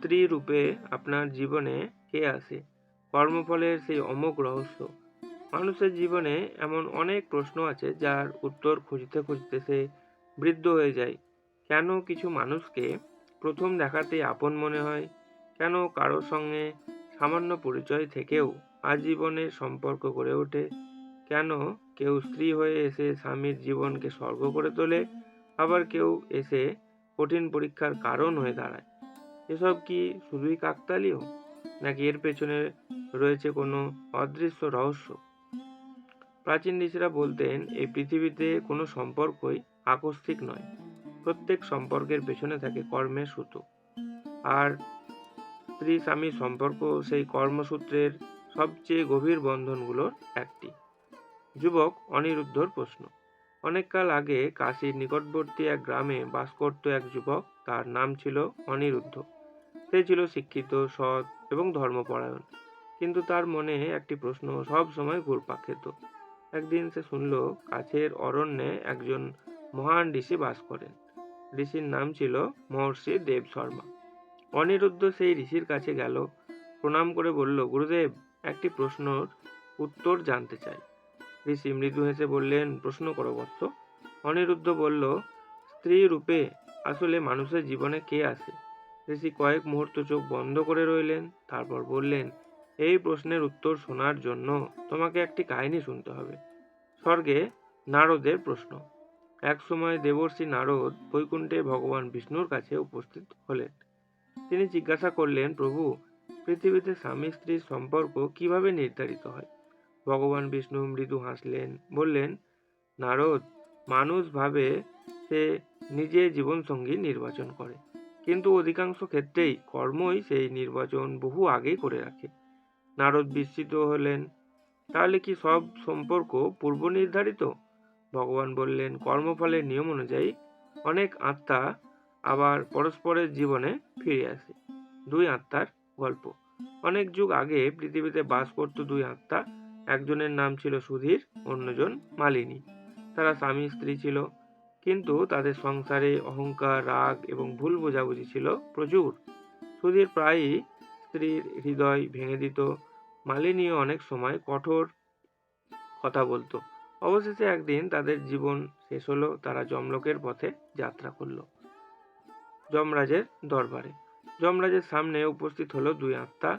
স্ত্রী রূপে আপনার জীবনে কে আসে? কর্মফলের সেই অমোঘ রহস্য। মানুষের জীবনে এমন অনেক প্রশ্ন আছে যার উত্তর খুঁজতে খুঁজতে সে বৃদ্ধ হয়ে যায়। কেন কিছু মানুষকে প্রথম দেখাতেই আপন মনে হয়? কেন কারোর সঙ্গে সামান্য পরিচয় থেকেও আজীবনের সম্পর্ক গড়ে ওঠে? কেন কেউ স্ত্রী হয়ে এসে স্বামীর জীবনকে স্বর্গ করে তোলে, আবার কেউ এসে কঠিন পরীক্ষার কারণ হয়ে দাঁড়ায়? এসব কি শুধুই কাকতালীয়, নাকি এর পেছনে রয়েছে কোনো অদৃশ্য রহস্য? প্রাচীন ঋষিরা বলতেন, এই পৃথিবীতে কোনো সম্পর্কই আকস্মিক নয়। প্রত্যেক সম্পর্কের পেছনে থাকে কর্মের সূত্র। আর স্ত্রী স্বামীর সম্পর্ক সেই কর্মসূত্রের সবচেয়ে গভীর বন্ধনগুলোর একটি। যুবক অনিরুদ্ধর প্রশ্ন। অনেক কাল আগে কাশীর নিকটবর্তী এক গ্রামে বাস করত এক যুবক। তার নাম ছিল অনিরুদ্ধ। সে ছিল শিক্ষিত, সৎ এবং ধর্মপরায়ণ। কিন্তু তার মনে একটি প্রশ্ন সব সময় ঘুরপাক খেত। একদিন সে শুনল, কাছের অরণ্যে একজন মহান ঋষি বাস করেন। ঋষির নাম ছিল মহর্ষি দেব শর্মা। অনিরুদ্ধ সেই ঋষির কাছে গেল, প্রণাম করে বলল, গুরুদেব, একটি প্রশ্নের উত্তর জানতে চাই। ঋষি মৃদু হেসে বললেন, প্রশ্ন করো বৎস। অনিরুদ্ধ বলল, স্ত্রী রূপে আসলে মানুষের জীবনে কে আসে? ঋষি কয়েক মুহূর্ত চোখ বন্ধ করে রইলেন, তারপর বললেন, এই প্রশ্নের উত্তর শোনার জন্য তোমাকে একটি কাহিনী শুনতে হবে। স্বর্গে নারদের প্রশ্ন। এক সময় দেবর্ষি নারদ বৈকুণ্ঠে ভগবান বিষ্ণুর কাছে উপস্থিত হলেন। তিনি জিজ্ঞাসা করলেন, প্রভু, পৃথিবীতে স্বামী স্ত্রীর সম্পর্ক কিভাবে নির্ধারিত হয়? ভগবান বিষ্ণু মৃদু হাসলেন, বললেন, নারদ, মানুষ ভাবে সে নিজে জীবনসঙ্গী নির্বাচন করে, কিন্তু অধিকাংশ ক্ষেত্রেই কর্মই সেই নির্বাচন বহু আগেই করে রাখে। নারদ বিস্মিত হলেন, তাহলে কি সব সম্পর্ক পূর্ব নির্ধারিত? ভগবান বললেন, কর্মফলের নিয়ম অনুযায়ী অনেক আত্মা আবার পরস্পরের জীবনে ফিরে আসে। দুই আত্মার গল্প। অনেক যুগ আগে পৃথিবীতে বাস করত দুই আত্মা। একজনের নাম ছিল সুধীর, অন্যজন মালিনী। তারা স্বামী স্ত্রী ছিল, কিন্তু তাদের সংসারে অহংকার, রাগ এবং ভুল বোঝাবুঝি ছিল প্রচুর। সুধীর প্রায়ই স্ত্রীর হৃদয় ভেঙে দিত। মালিনীও অনেক সময় কঠোর কথা বলতো। অবশেষে একদিন তাদের জীবন শেষ হলো। তারা যমলোকের পথে যাত্রা করলো। যমরাজের দরবারে। যমরাজের সামনে উপস্থিত হলো দুই আত্মা।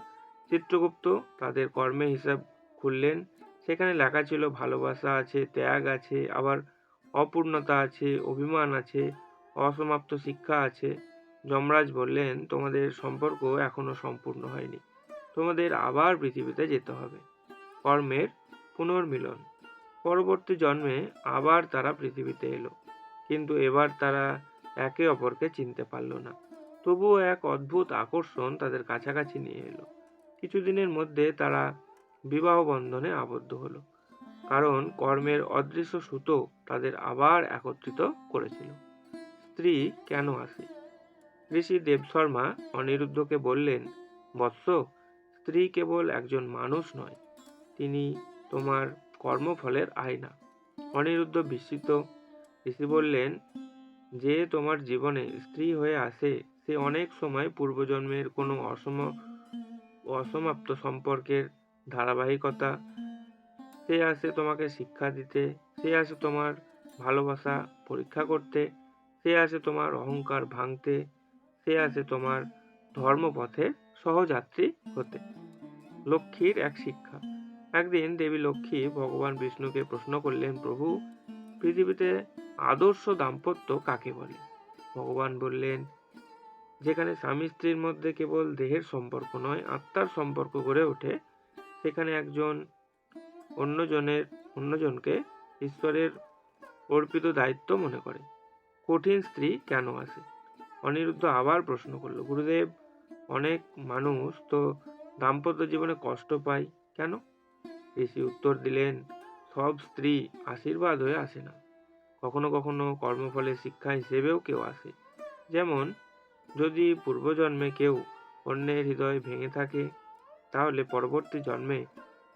চিত্রগুপ্ত তাদের কর্মের হিসাব খুললেন। সেখানে লেখা ছিল, ভালোবাসা আছে, ত্যাগ আছে, আবার অপূর্ণতা আছে, অভিমান আছে, অসমাপ্ত শিক্ষা আছে। যমরাজ বললেন, তোমাদের সম্পর্ক এখনো সম্পূর্ণ হয়নি। তোমাদের আবার পৃথিবীতে যেতে হবে। কর্মের পুনর্মিলন। পরবর্তী জন্মে আবার তারা পৃথিবীতে এলো, কিন্তু এবার তারা একে অপরকে চিনতে পারল না। তবুও এক অদ্ভুত আকর্ষণ তাদের কাছাকাছি নিয়ে এলো। কিছুদিনের মধ্যে তারা বিবাহ বন্ধনে আবদ্ধ হলো, কারণ কর্মের অদৃশ্য সুতো তাদের আবার একত্রিত করেছিল। স্ত্রী কেন আসে? ঋষি দেবশর্মা অনিরুদ্ধকে বললেন, বৎস, স্ত্রী কেবল একজন মানুষ নয়, তিনি তোমার কর্মফলের আয়না। অনিরুদ্ধ বিস্মিত। ঋষি বললেন, যে তোমার জীবনে স্ত্রী হয়ে আসে সে অনেক সময় পূর্বজন্মের কোনো অসমাপ্ত সম্পর্কের ধারাবাহিকতা। সে আসে তোমাকে শিক্ষা দিতে, সে আসে তোমার ভালোবাসা পরীক্ষা করতে, সে আসে তোমার অহংকার ভাঙতে, সে আসে তোমার ধর্মপথে সহযাত্রী হতে। লক্ষ্মীর এক শিক্ষা। একদিন দেবী লক্ষ্মী ভগবান বিষ্ণুকে প্রশ্ন করলেন, প্রভু, পৃথিবীতে আদর্শ দাম্পত্য কাকে বলে? ভগবান বললেন, যেখানে স্বামী স্ত্রীর মধ্যে কেবল দেহের সম্পর্ক নয়, আত্মার সম্পর্ক গড়ে ওঠে, সেখানে একজন অন্যজনকে ঈশ্বরের অর্পিত দায়িত্ব মনে করে। কঠিন স্ত্রী কেন আসে? অনিরুদ্ধ আবার প্রশ্ন করল, গুরুদেব, অনেক মানুষ তো দাম্পত্য জীবনে কষ্ট পায়, কেন? ঋষি উত্তর দিলেন, সব স্ত্রী আশীর্বাদ হয়ে আসে না। কখনো কখনো কর্মফলের শিক্ষা হিসেবেও কেউ আসে। যেমন, যদি পূর্বজন্মে কেউ অন্যের হৃদয় ভেঙে থাকে, তাহলে পরবর্তী জন্মে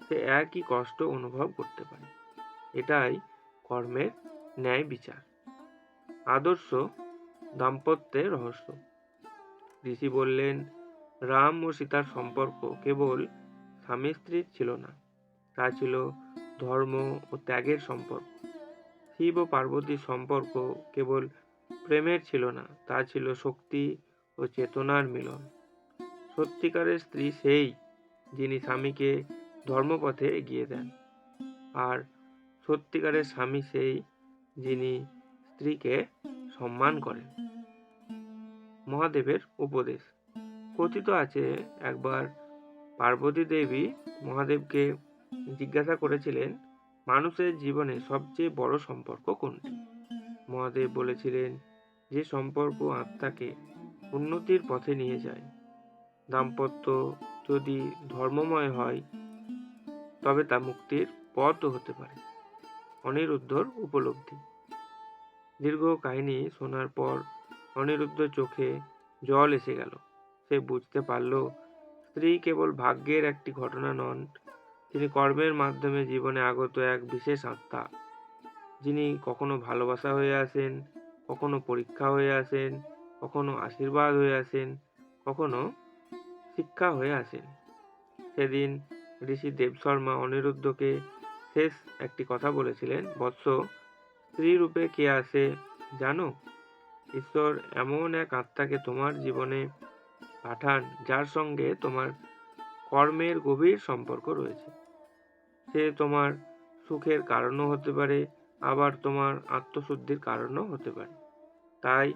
সে একই কষ্ট অনুভব করতে পারে। এটাই কর্মের ন্যায় বিচার। আদর্শ দাম্পত্যের রহস্য। ঋষি বললেন, রাম ও সীতার সম্পর্ক কেবল স্বামী স্ত্রীর ছিল না, তা ছিল ধর্ম ও ত্যাগের সম্পর্ক। শিব ও পার্বতীর সম্পর্ক কেবল প্রেমের ছিল না, তা ছিল শক্তি ও চেতনার মিলন। সত্যিকারের স্ত্রী সেই, যিনি স্বামীকে ধর্মপথে এগিয়ে দেন, আর সত্যিকারের স্বামী সেই, যিনি স্ত্রীকে সম্মান করেন। মহাদেবের উপদেশ। কথিত আছে, একবার পার্বতী দেবী মহাদেবকে জিজ্ঞাসা করেছিলেন, মানুষের জীবনে সবচেয়ে বড় সম্পর্ক কোনটি? মহাদেব বলেছিলেন, যে সম্পর্ক আত্মাকে উন্নতির পথে নিয়ে যায়। দাম্পত্য যদি ধর্মময় হয়, তবে তা মুক্তির পথও হতে পারে। অনিরুদ্ধর উপলব্ধি। দীর্ঘ কাহিনী শোনার পর অনিরুদ্ধ চোখে জল এসে গেল। সে বুঝতে পারল, স্ত্রী কেবল ভাগ্যের একটি ঘটনা নন, তিনি কর্মের মাধ্যমে জীবনে আগত এক বিশেষ আত্মা, যিনি কখনো ভালোবাসা হয়ে আসেন, কখনো পরীক্ষা হয়ে আসেন, কখনো আশীর্বাদ হয়ে আসেন, কখনো শিক্ষা হয়ে আসেন। সেদিন ঋষি দেবশর্মা অনিরুদ্ধকে শেষ একটি কথা বলেছিলেন, বৎস, স্ত্রী রূপে কে আসে জানো? ঈশ্বর এমন এক আত্মাকে তোমার জীবনে পাঠান, যার সঙ্গে তোমার কর্মের গভীর সম্পর্ক রয়েছে। সে তোমার সুখের কারণও হতে পারে, আবার তোমার আত্মশুদ্ধির কারণও হতে পারে। তাই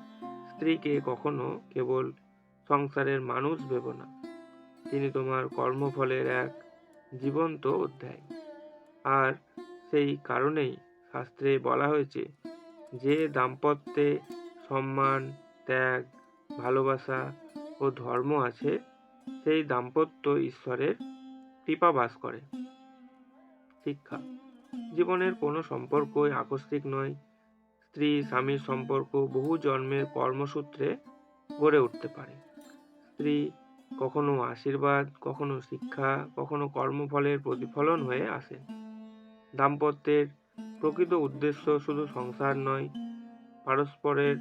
স্ত্রীকে কখনো কেবল সংসারের মানুষ ভেবো না, তিনি তোমার কর্মফলের এক জীবন্ত অধ্যায়। আর সেই কারণেই শাস্ত্রে বলা হয়েছে, যে দাম্পত্যে সম্মান, ত্যাগ, ভালোবাসা ও ধর্ম আছে, সেই দাম্পত্য ঈশ্বরের কৃপা বাস করে। শিক্ষা। জীবনের কোনো সম্পর্কই আকস্মিক নয়। স্ত্রী স্বামীর সম্পর্ক বহু জন্মের কর্মসূত্রে গড়ে উঠতে পারে। স্ত্রী কখনো আশীর্বাদ, কখনো শিক্ষা, কখনো কর্মফলের প্রতিফলন হয়ে আসে। দাম্পত্যের প্রকৃত উদ্দেশ্য শুধু সংসার নয়, পারস্পরের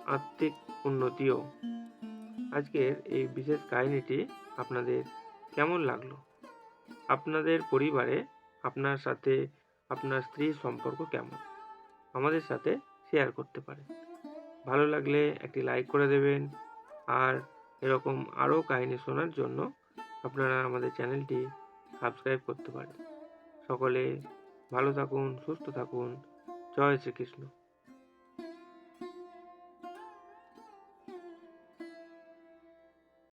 আত্মিক উন্নতিও। আজকের এই বিশেষ কাহিনীটি আপনাদের কেমন লাগলো? আপনাদের পরিবারে আপনার সাথে আপনার স্ত্রীর সম্পর্ক কেমন? আমাদের সাথে শেয়ার করতে পারেন। ভালো লাগলে একটি লাইক করে দেবেন, আর এরকম আরও কাহিনী শোনার জন্য আপনারা আমাদের চ্যানেলটি সাবস্ক্রাইব করতে পারেন। সকলে ভালো থাকুন, সুস্থ থাকুন। জয় শ্রীকৃষ্ণ।